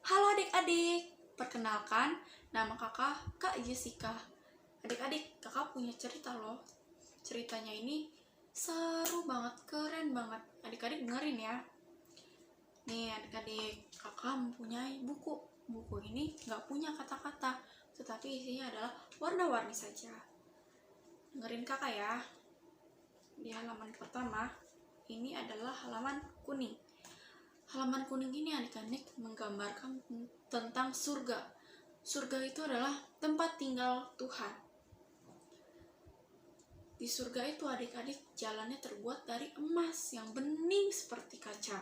Halo adik-adik, perkenalkan nama kakak Kak Jessica. Adik-adik, kakak punya cerita loh. Ceritanya ini seru banget, keren banget. Adik-adik dengerin ya. Nih adik-adik, kakak mempunyai buku. Buku ini gak punya kata-kata, tetapi isinya adalah warna-warni saja. Dengerin kakak ya. Di halaman pertama, ini adalah halaman kuning. Halaman kuning ini adik-adik menggambarkan tentang surga. Surga itu adalah tempat tinggal Tuhan. Di surga itu adik-adik jalannya terbuat dari emas yang bening seperti kaca.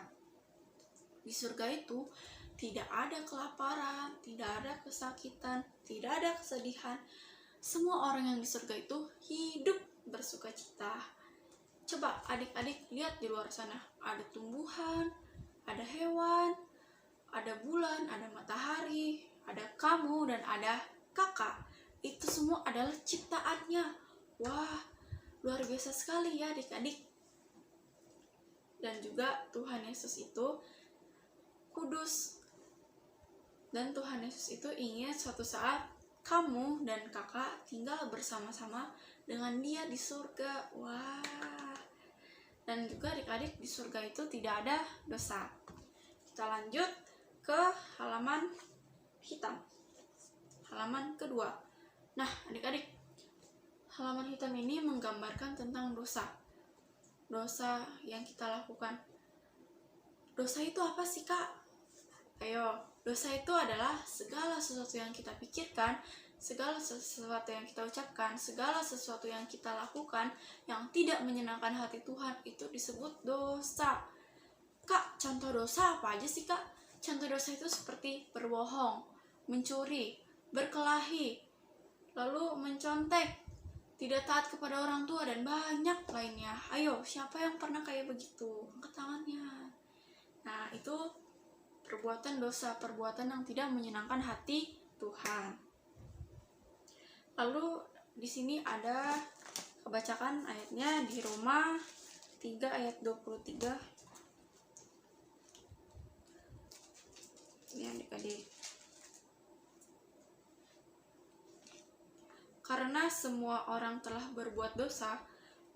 Di surga itu tidak ada kelaparan, tidak ada kesakitan, tidak ada kesedihan. Semua orang yang di surga itu hidup bersukacita. Coba adik-adik lihat di luar sana, ada tumbuhan, ada hewan, ada bulan, ada matahari, ada kamu, dan ada kakak. Itu semua adalah ciptaannya. Wah, luar biasa sekali ya adik-adik. Dan juga Tuhan Yesus itu kudus. Dan Tuhan Yesus itu ingin suatu saat kamu dan kakak tinggal bersama-sama dengan Dia di surga. Wah. Dan juga adik-adik di surga itu tidak ada dosa. Kita lanjut ke halaman hitam. Halaman kedua. Nah, adik-adik, halaman hitam ini menggambarkan tentang dosa. Dosa yang kita lakukan. Dosa itu apa sih, Kak? Ayo, dosa itu adalah segala sesuatu yang kita pikirkan, segala sesuatu yang kita ucapkan, segala sesuatu yang kita lakukan yang tidak menyenangkan hati Tuhan, itu disebut dosa. Kak, contoh dosa apa aja sih, Kak? Contoh dosa itu seperti berbohong, mencuri, berkelahi, lalu mencontek, tidak taat kepada orang tua, dan banyak lainnya. Ayo, siapa yang pernah kayak begitu? Angkat tangannya. Nah, itu perbuatan dosa, perbuatan yang tidak menyenangkan hati Tuhan. Lalu di sini ada kebacakan ayatnya di Roma 3 ayat 23. Ini adik-adik. Karena semua orang telah berbuat dosa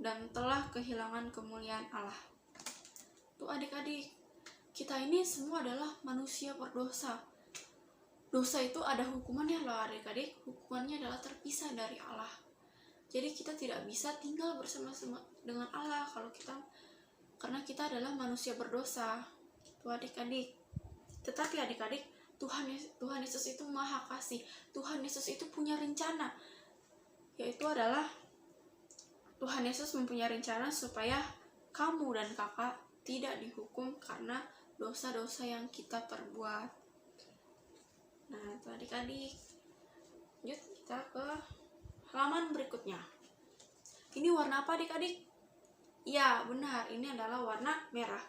dan telah kehilangan kemuliaan Allah. Tuh adik-adik, kita ini semua adalah manusia berdosa. Dosa itu ada hukumannya loh adik-adik. Hukumannya adalah terpisah dari Allah. Jadi kita tidak bisa tinggal bersama-sama dengan Allah karena kita adalah manusia berdosa. Tuh adik-adik. Tetapi adik-adik, Tuhan Yesus itu Maha Kasih. Tuhan Yesus itu punya rencana. Yaitu adalah Tuhan Yesus mempunyai rencana supaya kamu dan kakak tidak dihukum karena dosa-dosa yang kita perbuat. Nah, itu adik-adik. Lanjut kita ke halaman berikutnya. Ini warna apa adik-adik? Ya, benar. Ini adalah warna merah.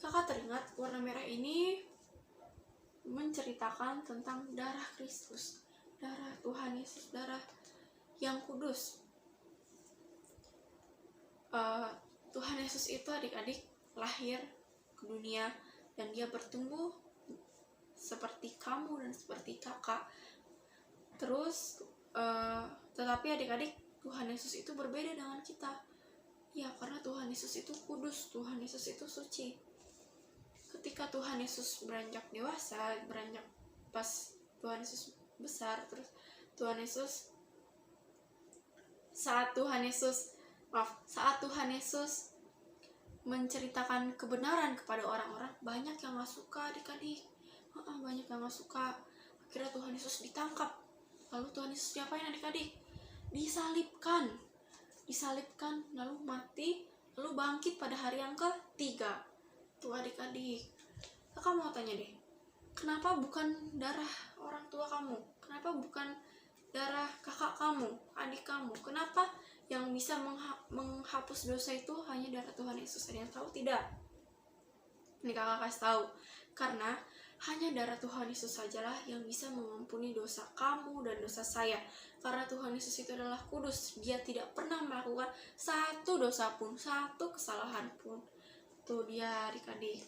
Kakak teringat warna merah ini menceritakan tentang darah Kristus. Darah Tuhan Yesus, darah yang kudus. Tuhan Yesus itu adik-adik lahir ke dunia dan Dia bertumbuh seperti kamu dan seperti kakak. Terus tetapi adik-adik, Tuhan Yesus itu berbeda dengan kita. Ya, karena Tuhan Yesus itu kudus, Tuhan Yesus itu suci. Ketika Tuhan Yesus beranjak dewasa, pas Tuhan Yesus besar, terus saat Tuhan Yesus menceritakan kebenaran kepada orang-orang, banyak yang gak suka adik-adik. Banyak yang gak suka. Akhirnya Tuhan Yesus ditangkap. Lalu Tuhan Yesus diapain adik-adik? Disalibkan, lalu mati, lalu bangkit pada hari yang ketiga. Tuh adik-adik, kakak mau tanya deh, kenapa bukan darah orang tua kamu? Kenapa bukan darah kakak kamu, adik kamu? Kenapa yang bisa menghapus dosa itu hanya darah Tuhan Yesus? Ada yang tahu tidak? Ini kakak kasih tahu. Karena hanya darah Tuhan Yesus sajalah yang bisa mengampuni dosa kamu dan dosa saya. Karena Tuhan Yesus itu adalah kudus. Dia tidak pernah melakukan satu dosa pun, satu kesalahan pun. Tuh dia adik-adik.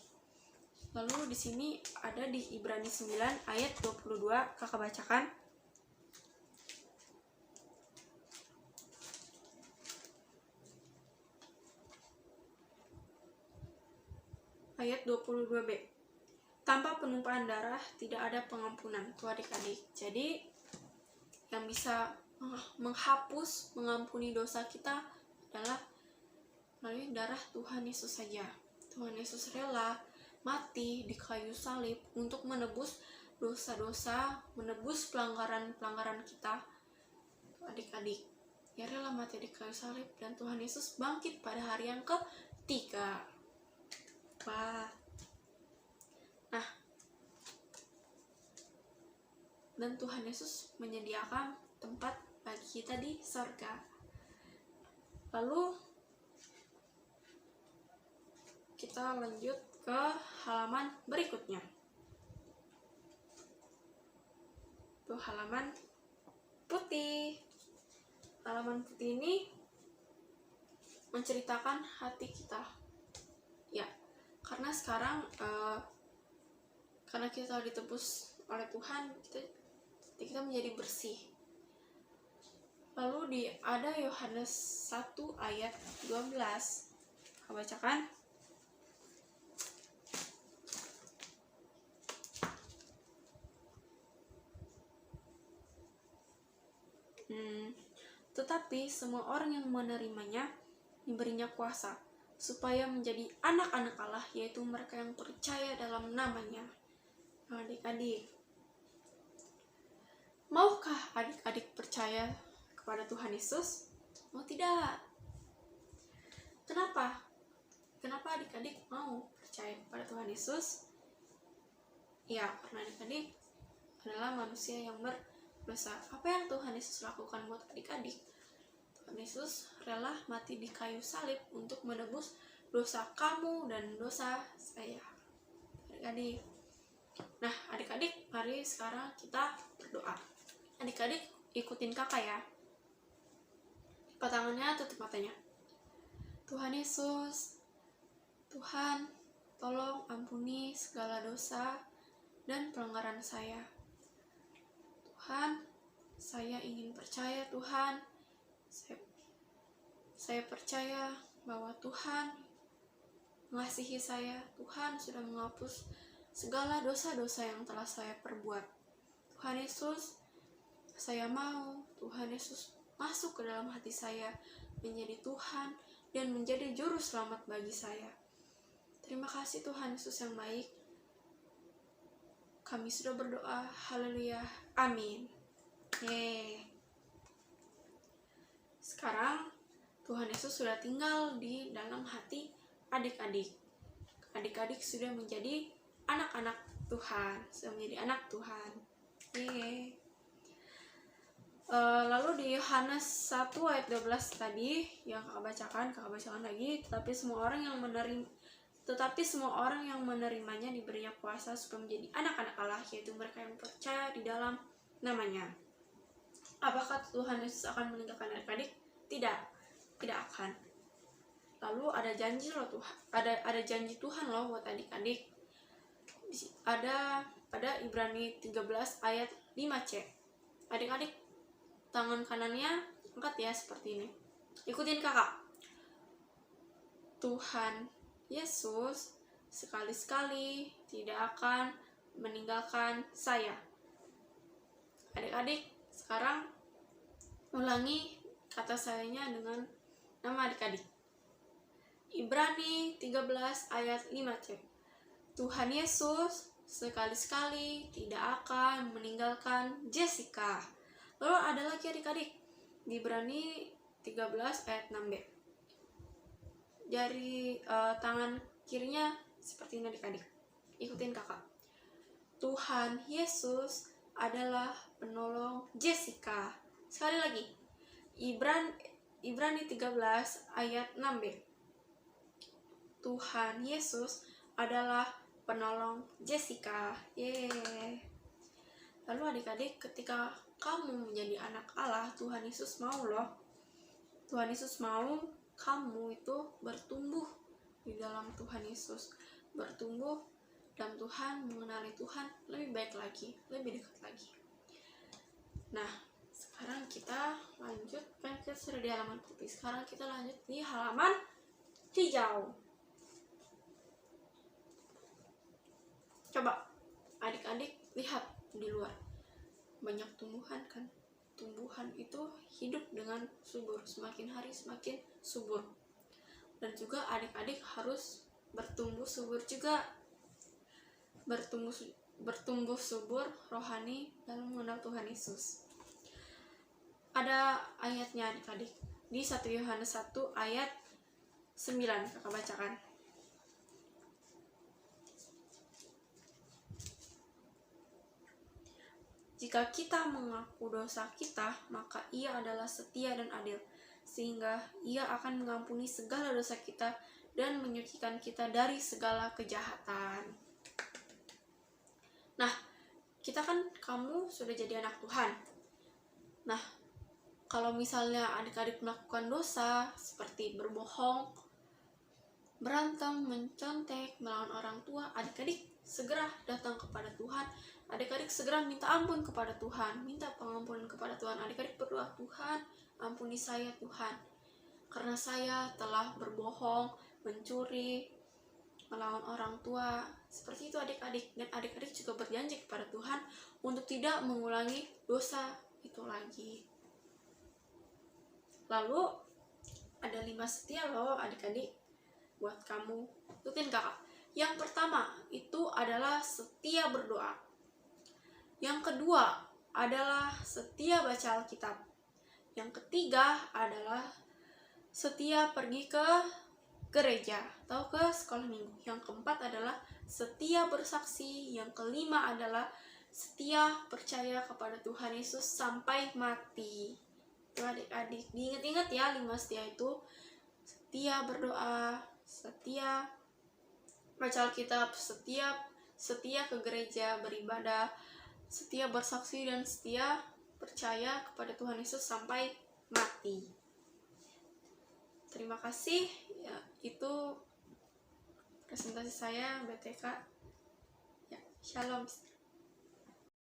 Lalu di sini ada di Ibrani 9 ayat 22, kakak bacakan. Ayat 22b. Tanpa penumpahan darah tidak ada pengampunan. Tuh adik-adik. Jadi yang bisa menghapus, mengampuni dosa kita adalah melalui darah Tuhan Yesus saja. Tuhan Yesus rela mati di kayu salib untuk menebus dosa-dosa, menebus pelanggaran-pelanggaran kita. Adik-adik, dia rela mati di kayu salib dan Tuhan Yesus bangkit pada hari yang ketiga. Wah. Nah, dan Tuhan Yesus menyediakan tempat bagi kita di surga. Lalu kita lanjut ke halaman berikutnya. Tuh halaman putih. Halaman putih ini menceritakan hati kita. Ya, karena sekarang karena kita ditebus oleh Tuhan, kita menjadi bersih. Lalu ada Yohanes 1 ayat 12. Aku bacakan. Tetapi semua orang yang menerimanya diberinya kuasa supaya menjadi anak-anak Allah, yaitu mereka yang percaya dalam namanya. Adik-adik, maukah adik-adik percaya kepada Tuhan Yesus? Mau tidak? Kenapa? Kenapa adik-adik mau percaya kepada Tuhan Yesus? Ya, karena adik-adik adalah manusia yang berdosa. Apa yang Tuhan Yesus lakukan buat adik-adik? Tuhan Yesus rela mati di kayu salib untuk menebus dosa kamu dan dosa saya. Adik-adik. Nah, adik-adik, mari sekarang kita berdoa. Adik-adik ikutin kakak ya. Lipat tangannya, tutup matanya. Tuhan Yesus, Tuhan, tolong ampuni segala dosa dan pelanggaran saya. Tuhan, saya ingin percaya Tuhan. Saya percaya bahwa Tuhan mengasihi saya. Tuhan sudah menghapus segala dosa-dosa yang telah saya perbuat. Tuhan Yesus, saya mau Tuhan Yesus masuk ke dalam hati saya, menjadi Tuhan dan menjadi juru selamat bagi saya. Terima kasih Tuhan Yesus yang baik. Kami sudah berdoa. Haleluya. Amin. Yeay. Sekarang Tuhan Yesus sudah tinggal di dalam hati adik-adik. Adik-adik sudah menjadi anak-anak Tuhan, sudah menjadi anak Tuhan. Yeay. Lalu di Yohanes 1 ayat 12 tadi yang kakak bacakan lagi. Tetapi semua orang yang menerimanya diberinya kuasa supaya menjadi anak-anak Allah, yaitu mereka yang percaya di dalam namanya. Apakah Tuhan Yesus akan meninggalkan adik-adik? Tidak akan. Lalu ada janji loh Tuhan, ada janji Tuhan loh buat adik-adik. Ada pada Ibrani 13 ayat 5c. Adik-adik, tangan kanannya angkat ya seperti ini. Ikutin kakak. Tuhan Yesus sekali-sekali tidak akan meninggalkan saya. Adik-adik, sekarang ulangi kata sayanya dengan nama adik-adik. Ibrani 13 ayat 5c. Tuhan Yesus sekali-sekali tidak akan meninggalkan Jessica. Lalu ada lagi adik-adik di Ibrani 13 ayat 6b. Jari tangan kirinya seperti ini adik-adik. Ikutin kakak. Tuhan Yesus adalah penolong Jessica. Sekali lagi. Ibrani 13 ayat 6b. Tuhan Yesus adalah penolong Jessica. Yeay. Lalu adik-adik, ketika kamu menjadi anak Allah, Tuhan Yesus mau loh. Tuhan Yesus mau kamu itu bertumbuh di dalam Tuhan Yesus. Bertumbuh dalam Tuhan, mengenali Tuhan lebih baik lagi, lebih dekat lagi. Nah, sekarang kita lanjut, kan kita sudah di halaman putih, sekarang kita lanjut di halaman hijau. Coba adik-adik lihat di luar, banyak tumbuhan kan. Tumbuhan itu hidup dengan subur, semakin hari semakin subur. Dan juga adik-adik harus bertumbuh subur juga, bertumbuh subur rohani dalam mengenal Tuhan Yesus. Ada ayatnya adik-adik di 1 Yohanes 1 ayat 9, kakak bacakan. Jika kita mengaku dosa kita, maka Ia adalah setia dan adil, sehingga Ia akan mengampuni segala dosa kita dan menyucikan kita dari segala kejahatan. Nah, kita kan, kamu sudah jadi anak Tuhan. Nah, kalau misalnya adik-adik melakukan dosa seperti berbohong, berantem, mencontek, melawan orang tua, adik-adik segera datang kepada Tuhan. Adik-adik segera minta ampun kepada Tuhan, minta pengampunan kepada Tuhan. Adik-adik berdoa, Tuhan, ampuni saya Tuhan, karena saya telah berbohong, mencuri, melawan orang tua. Seperti itu adik-adik. Dan adik-adik juga berjanji kepada Tuhan untuk tidak mengulangi dosa itu lagi. Lalu ada 5 setia loh adik-adik buat kamu. Ikutin kakak. Yang pertama itu adalah setia berdoa. Yang kedua adalah setia baca Alkitab. Yang ketiga adalah setia pergi ke gereja atau ke sekolah minggu. Yang keempat adalah setia bersaksi. Yang kelima adalah setia percaya kepada Tuhan Yesus sampai mati. Itu adik-adik, diingat-ingat ya 5 setia itu. Setia berdoa, setia baca Alkitab, setia ke gereja beribadah, setia bersaksi, dan setia percaya kepada Tuhan Yesus sampai mati. Terima kasih. Ya, itu presentasi saya BTK. Ya, shalom.